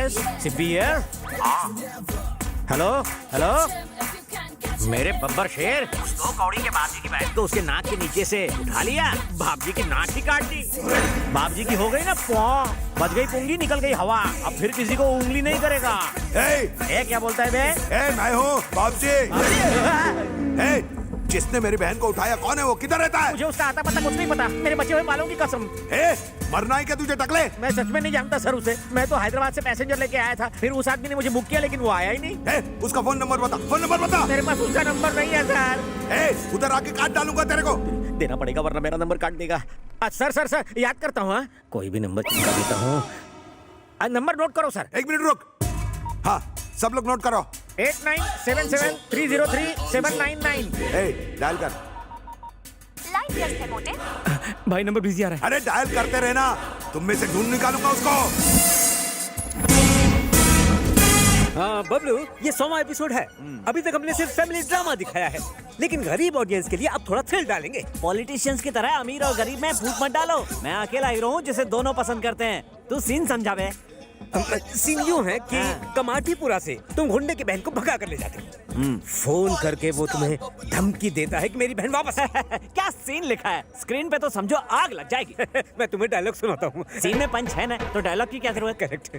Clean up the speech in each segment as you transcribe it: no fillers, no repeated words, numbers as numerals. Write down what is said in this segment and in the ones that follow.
Yes Sibi here. Hello hello मेरे बब्बर शेर, दो कौड़ी के बाप जी की बैठ तो उसके नाक के नीचे से उठा लिया, बाप जी की नाक ही काट दी। बाप जी की हो गई ना पौ, बच गई पुंगी, निकल गई हवा, अब फिर किसी को उंगली नहीं करेगा। क्या बोलता है बे? मैं हूँ बाप जी। जिसने मेरी बहन को उठाया कौन है वो, किधर रहता है? मुझे उसका आता पता कुछ नहीं पता, मेरे बचे हुए बालों की कसम। मरना है क्या तुझे टकले? मैं सच में नहीं जानता सर उसे, मैं तो हैदराबाद से पैसेंजर लेके आया था, फिर उस आदमी ने मुझे बुक किया लेकिन वो आया ही नहीं। उसका फोन नंबर बता, फोन नंबर बता। मेरे पास उसका नंबर नहीं है सर। उधर आके काट डालूंगा तेरे को। देना पड़ेगा वरना मेरा नंबर काट देगा। सर सर सर याद करता हूँ, कोई भी नंबर चिपका देता हूँ। नंबर नोट करो सर। 1 मिनट रुक। हाँ सब लोग नोट करो। 8977303799। डायल कर। लाइन व्यस्त है मोटे। भाई नंबर बिजी आ रहा है। अरे डायल करते रहना, तुम में से ढूंढ निकालूंगा उसको। हाँ बबलू, ये 100वां एपिसोड है। अभी तक हमने सिर्फ फैमिली ड्रामा दिखाया है, लेकिन गरीब ऑडियंस के लिए अब थोड़ा थ्रिल डालेंगे। पॉलिटिशियंस की तरह अमीर और गरीब में फूट मत डालो। मैं अकेला हीरो हूँ जिसे दोनों पसंद करते हैं। तू सीन समझा बे। सीन यूं है कि कमाटीपुरा से तुम गुंडे की बहन को भगा कर ले जाते हो। फोन करके वो तुम्हें धमकी देता है कि मेरी बहन वापस है। क्या सीन लिखा है स्क्रीन पे तो समझो आग लग जाएगी। मैं तुम्हें डायलॉग सुनाता हूँ। सीन में पंच है ना, तो डायलॉग की क्या जरूरत? करेक्ट।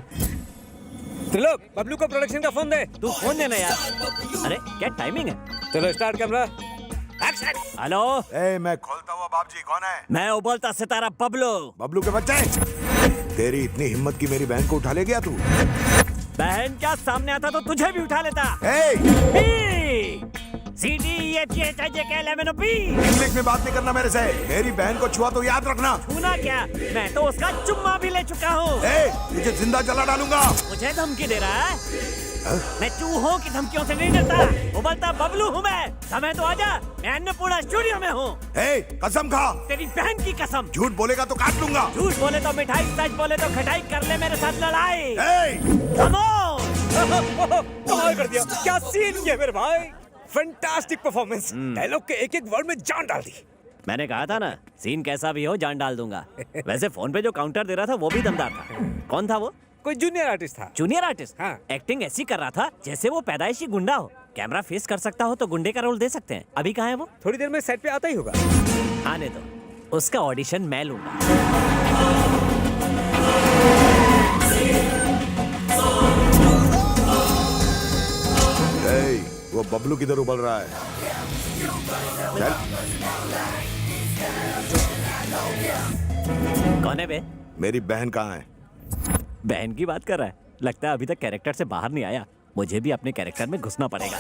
लोग बबलू को प्रोडक्शन का फोन दे। तू फोन देना यार। अरे क्या टाइमिंग है। चलो स्टार्ट कैमरा एक्शन। हेलो मैं खोलता हुआ बाप जी, कौन है? मैं उबलता सितारा बबलू। बबलू के बच्चे, तेरी इतनी हिम्मत की मेरी बहन को उठा ले गया तू? बहन क्या सामने आता तो तुझे भी उठा लेता। CDEFGHIJKLMNOP। इंग्लिश में बात नहीं करना मेरे से। मेरी बहन को छुआ तो याद रखना। छूना क्या, मैं तो उसका चुम्मा भी ले चुका हूँ। तुझे जिंदा जला डालूंगा। मुझे धमकी दे रहा है? मैं चूहों की धमकियों से नहीं डरता। उबलता बबलू हूँ मैं। समय तो आजा, मैं अन्नपूर्णा स्टूडियो में हूँ। कसम खा। तेरी बहन की कसम। झूठ बोलेगा तो काट लूंगा। झूठ बोले तो मिठाई, सच बोले तो खटाई, कर ले मेरे साथ लड़ाई। कमाल कर दिया, क्या सीन किया मेरे भाई। Fantastic performance. डायलॉग के एक एक वर्ड में जान डाल दी। मैंने कहा था ना, सीन कैसा भी हो जान डाल दूंगा। वैसे फोन पे जो काउंटर दे रहा था वो भी दमदार था। कौन था वो? कोई जूनियर आर्टिस्ट था। Junior artist? हाँ। एक्टिंग ऐसी कर रहा था जैसे वो पैदाइशी गुंडा हो। कैमरा फेस कर सकता हो तो गुंडे का रोल दे सकते हैं। अभी कहाँ है वो? थोड़ी देर में सेट पे आता ही होगा। आने दो, उसका ऑडिशन मैं लूंगा। वो बबलू किधर उबल रहा है? चल। कौन है बे? मेरी बहन कहाँ है? बहन की बात कर रहा है? लगता है अभी तक कैरेक्टर से बाहर नहीं आया। मुझे भी अपने कैरेक्टर में घुसना पड़ेगा।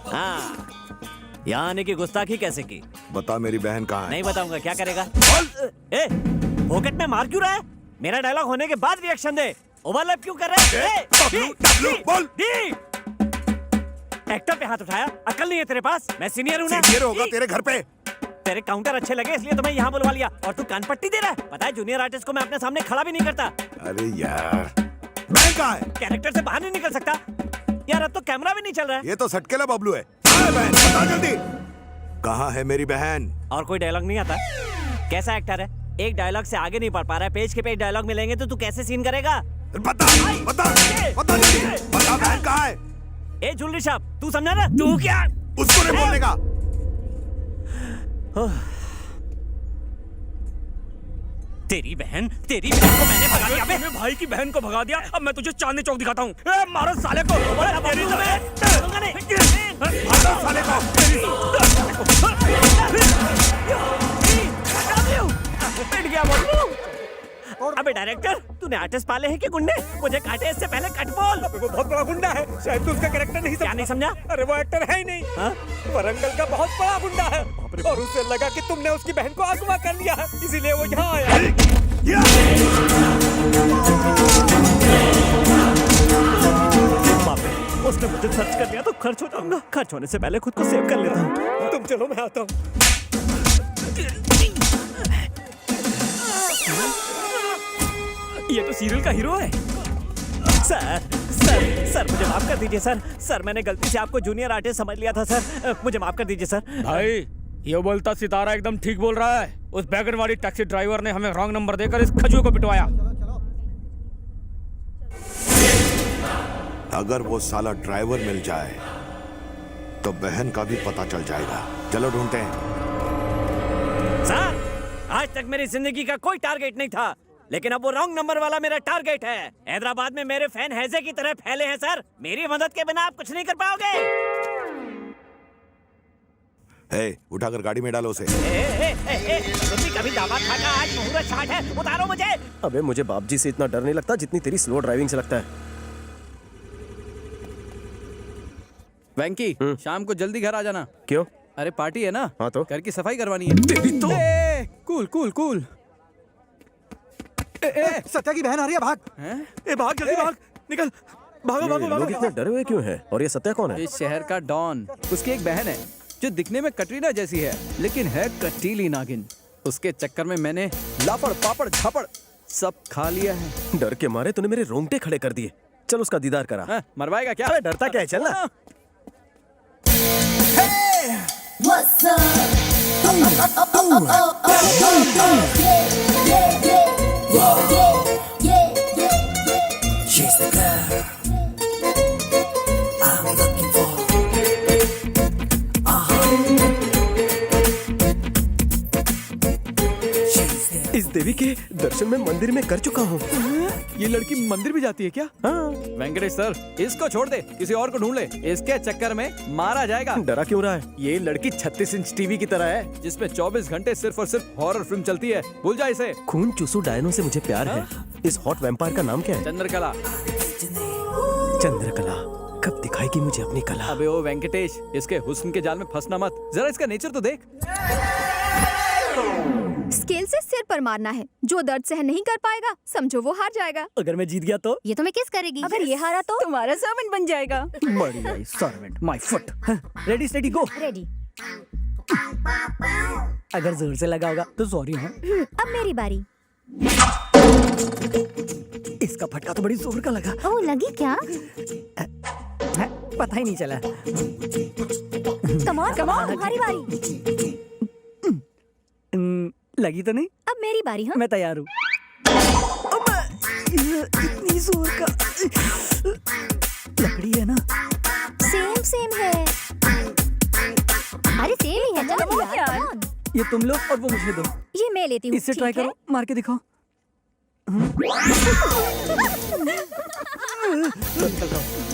हाँ, यहाँ आने की गुस्ताखी कैसे की? बता मेरी बहन कहाँ है? नहीं बताऊंगा। क्या करेगा? पॉकेट में मार क्यों रहा है? मेरा डायलॉग होने के बाद रिएक्शन दे। ओवरलैप क्यों कर रहे हैं? बोल। एक्टर पे हाथ उठाया, अकल नहीं है तेरे पास? मैं सीनियर हूँ ना। सीनियर होगा तेरे घर पे। तेरे काउंटर अच्छे लगे इसलिए तुम्हें यहाँ बुलवा लिया, और तू कान पट्टी दे रहा है। पता है जूनियर आर्टिस्ट को मैं अपने सामने खड़ा भी नहीं करता। अरे यार, बहन कहाँ है? कैरेक्टर से बाहर नहीं निकल सकता यार। अब तो कैमरा भी नहीं चल रहा है। ये तो सटकेला बबलू है। बहन बता जल्दी, कहाँ है मेरी बहन? और कोई डायलॉग नहीं आता? कैसा एक्टर है, एक डायलॉग से आगे नहीं बढ़ पा रहा है। पेज के पेज डायलॉग मिलेंगे तो तू कैसे सीन करेगा? बता जल्दी, बता बहन कहाँ है? ए जुलरी साहब, तू समझा ना? तू क्या उसको नहीं बोलने का? तेरी बहन को मैंने भगा दिया। मेरे भाई की बहन को भगा दिया। अब मैं तुझे चांदनी चौक दिखाता हूँ। मारो साले को। साले को। पिट गया बबलू। अबे डायरेक्टर, तूने आर्टिस्ट पाले हैं कि गुंडे? मुझे काटे इससे पहले कट बोल। वो बहुत बड़ा गुंडा है, शायद तू उसका कैरेक्टर नहीं समझा। क्या नहीं समझा? अरे वो एक्टर है ही नहीं। वरंगल का बहुत बड़ा गुंडा है, और उसे लगा कि तुमने उसकी बहन को अगवा कर लिया है, इसीलिए वो यहाँ आया। उसने मुझे सर्च कर लिया तो खर्च हो जाऊंगा। खर्च होने से पहले खुद को सेव कर लेता हूँ। तुम चलो, मैं आता हूँ। ये तो सीरियल का हीरो है। सर मुझे माफ कर दीजिए सर मैंने गलती से आपको जूनियर आर्टिस्ट समझ लिया था सर। मुझे माफ कर दीजिए सर। भाई, ये बोलता सितारा एकदम ठीक बोल रहा है। उस बैगनवाड़ी टैक्सी ड्राइवर ने हमें रॉन्ग नंबर देकर इस खजूर को पिटवाया। अगर वो साला ड्राइवर मिल जाए तो बहन का भी पता चल जाएगा। चलो ढूंढते हैं। सर, आज तक मेरी जिंदगी का कोई टारगेट नहीं था, लेकिन अब वो रॉन्ग नंबर वाला मेरा टारगेट है। हैदराबाद में मेरे फैन हैजे की तरह फैले हैं सर। मेरी मदद के बिना आप कुछ नहीं कर पाओगे। उठाकर गाड़ी में डालो उसे। तुम भी कभी दावा खा का आज मुहूर्त शाट है, उतारो मुझे। अबे मुझे बाप जी से इतना डर नहीं लगता जितनी तेरी स्लो ड्राइविंग से लगता है। वेंकी, शाम को जल्दी घर आ जाना। क्यों? अरे पार्टी है ना। हाँ तो? घर की सफाई करवानी है। तेरी तो कूल कूल कूल। सत्या की बहन आ रही है, भाग। भाग जल्दी भाग, निकल, भागो भागो लोग इतने डरे हुए क्यों हैं? और ये सत्या कौन है? इस शहर का डॉन। उसकी एक बहन है जो दिखने में कटरीना जैसी है, लेकिन है कटीली नागिन। उसके चक्कर में मैंने लापड़ पापड़ झापड़ सब खा लिया है। डर के मारे तूने मेरे रोंगटे खड़े कर दिए। चल उसका दीदार करा। मरवाएगा क्या? अरे डरता क्या है, चल ना। What's up? She's the girl I'm looking for. इस देवी के दर्शन में मंदिर में कर चुका हूँ। ये लड़की मंदिर भी जाती है क्या? हाँ। वेंकटेश सर, इसको छोड़ दे, किसी और को ढूंढ ले। इसके चक्कर में मारा जाएगा। डरा क्यों रहा है? ये लड़की 36 इंच टीवी की तरह है, जिसमें 24 घंटे सिर्फ और सिर्फ हॉरर फिल्म चलती है। भूल जा इसे। खून चूसू डायनो से मुझे प्यार है। इस हॉट वैम्पायर का नाम क्या है? चंद्रकला। चंद्रकला। कब दिखाएगी मुझे अपनी कला? अबे ओ वेंकटेश, इसके हुस्न के जाल में फंसना मत। जरा इसका नेचर तो देख। स्केल से सिर पर मारना है। जो दर्द सहन नहीं कर पाएगा समझो वो हार जाएगा। अगर मैं जीत गया तो? ये तुम्हें किस करेगी? अगर ये हारा तो तुम्हारा सर्वेंट बन जाएगा। बढ़िया, servant my foot. Ready steady go. Ready. अगर जोर से लगा होगा तो सॉरी। हाँ, अब मेरी बारी। इसका फटका तो बड़ी जोर का लगा। ओह, लगी क्या? पता ही नहीं चला। कम ऑन, तुम्हारी बारी। लगी तो नहीं? अब मेरी बारी। हाँ, मैं तैयार हूँ। इतनी जोर का लकड़ी है ना? सेम है। अरे सेम ही है। चलो यार, come on। ये तुम लो और वो मुझे दो। ये मैं लेती हूँ। इससे ट्राई करो, मार के दिखाओ।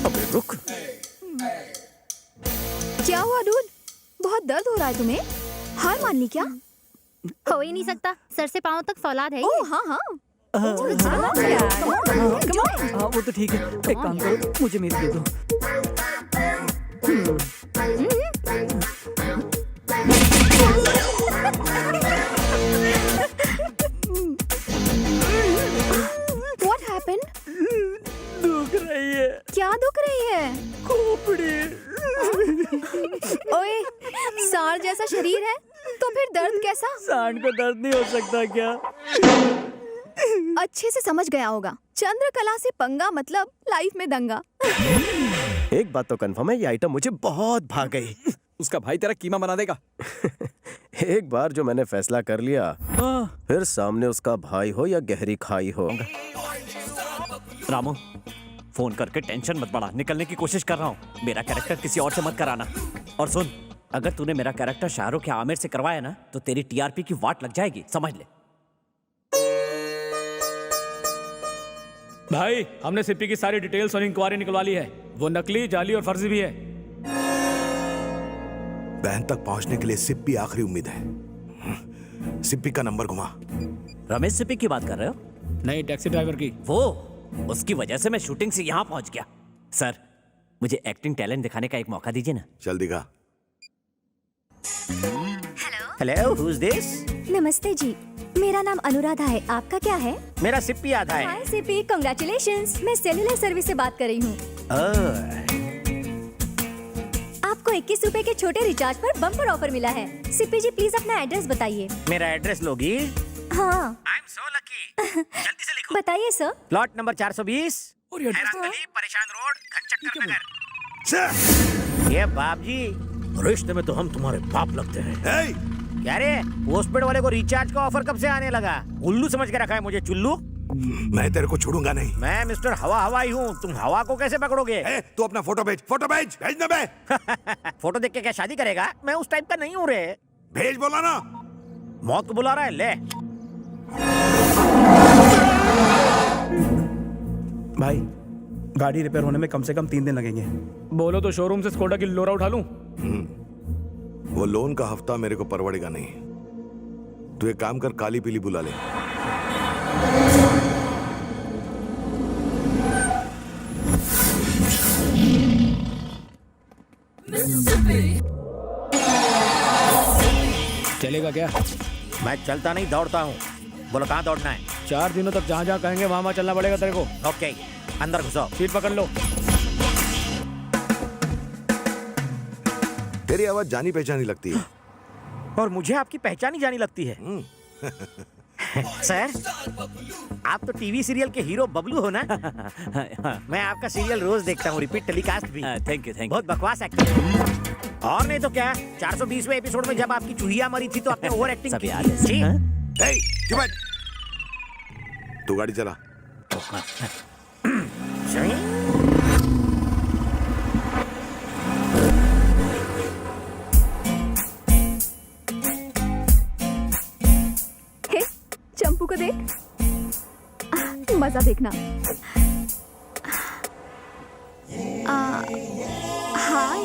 अबे रुक। क्या हुआ डूड? बहुत दर्द हो रहा है तुम्हें? हार मान ली क्या? हो ही नहीं सकता, सर से पांव तक फौलाद है। ओह हाँ हाँ। हाँ, वो तो ठीक है। एक काम करो, मुझे मेरी दे दो। What happened? दुख रही है। क्या दुख रही है? खोपड़ी। ओए, सांड जैसा शरीर है तो फिर दर्द कैसा? सांड को दर्द नहीं हो सकता क्या? अच्छे से समझ गया होगा। चंद्रकला से पंगा मतलब लाइफ में दंगा। एक बात तो कंफर्म है, ये आइटम मुझे बहुत भाग गई। उसका भाई तेरा कीमा बना देगा। एक बार जो मैंने फैसला कर लिया, फिर सामने उसका भाई हो या गहरी खाई हो। रामू, फोन करके टेंशन मत बढ़ा। निकलने की कोशिश कर रहा हूँ। मेरा कैरेक्टर किसी और से मत कराना। और सुन, अगर तूने मेरा कैरेक्टर शाहरुख या आमिर से करवाया ना तो तेरी टीआरपी की वाट लग जाएगी, समझ ले। भाई, हमने सिप्पी की सारी डिटेल्स और इंक्वायरी निकलवा ली है। वो नकली, जाली और फर्जी भी है। बहन तक पहुंचने के लिए सिप्पी आखिरी उम्मीद है। सिप्पी का नंबर घुमा। रमेश सिप्पी की बात कर रहे हो? नहीं, टैक्सी ड्राइवर की। वो, उसकी वजह से मैं शूटिंग से यहाँ पहुंच गया। सर, मुझे एक्टिंग टैलेंट दिखाने का एक मौका दीजिए ना। चल दिखा। Hello, who is this? नमस्ते जी, मेरा नाम अनुराधा है। आपका क्या है? मेरा सिप्पी आधा है। हाय सिप्पी, कांग्रेचुलेशंस। मैं सेल्युलर सर्विस से बात कर रही हूँ। आपको 21 रुपए के छोटे रिचार्ज पर बम्पर ऑफर मिला है। सिप्पी जी प्लीज अपना एड्रेस बताइए। मेरा एड्रेस लोगी? हाँ। I am so lucky. जल्दी से लिखो। बताइए सर। प्लॉट नंबर 420, हैरान गली, परेशान रोड, घनचक्कर नगर। ये बाप जी, रिश्ते में तो हम तुम्हारे बाप लगते हैं। क्या रे, पोस्टपेड वाले को रिचार्ज का ऑफर कब से आने लगा? उल्लू समझ के रखा है मुझे, चुल्लू? मैं तेरे को छोड़ूंगा नहीं। मैं मिस्टर हवा हवाई हूँ, तुम हवा को कैसे पकड़ोगे? तू अपना फोटो भेज, भेज ना बे। फोटो देख के क्या शादी करेगा? मैं उस टाइप का नहीं हूँ रे। भेज बोला ना। मौत को बुला रहा है, ले। भाई गाड़ी रिपेयर होने में कम से कम 3 दिन लगेंगे। बोलो तो शोरूम से स्कोडा की लोरा उठा लूं। वो लोन का हफ्ता मेरे को परवड़ेगा नहीं। तू एक काम कर, काली पीली बुला ले। चलेगा क्या? मैं चलता नहीं, दौड़ता हूँ। बोलो कहाँ दौड़ना है? 4 दिनों तक जहाँ जहाँ कहेंगे वहाँ चलना पड़ेगा तेरे को। ओके, अंदर घुसो। सीट पकड़ लो। तेरी आवाज जानी पहचानी लगती है। और मुझे आपकी पहचान ही जानी लगती है। सर, आप तो टीवी सीरियल के हीरो बबलू हो ना? मैं आपका सीरियल रोज देखता हूँ, रिपीट टेलीकास्ट भी। थैंक यू, बहुत बकवास एक्टिंग। और नहीं तो क्या, 420वें एपिसोड में जब आपकी चूहिया मरी थी तो आपने ओवर एक्टिंग की थी। ए, चुप बैठ। तू गाड़ी चला। हे, चंपू को देख, मजा देखना। हाय।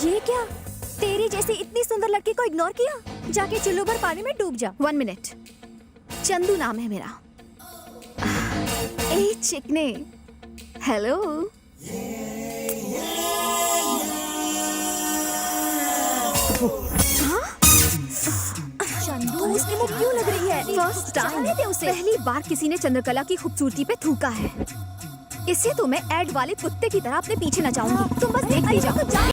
ये क्या? तेरी जैसी इतनी सुंदर लड़की को इग्नोर किया? जाके चुल्लू भर पानी में डूब जा। 1 मिनट। चंदू नाम है मेरा। ए चिकने, हेलो। चंदू, उसकी मुंह क्यों लग रही है? फर्स्ट टाइम पहली बार किसी ने चंद्रकला की खूबसूरती पे थूका है। इसे तो मैं एड वाले कुत्ते की तरह अपने पीछे नचाऊंगी। तुम बस देखते जाओ।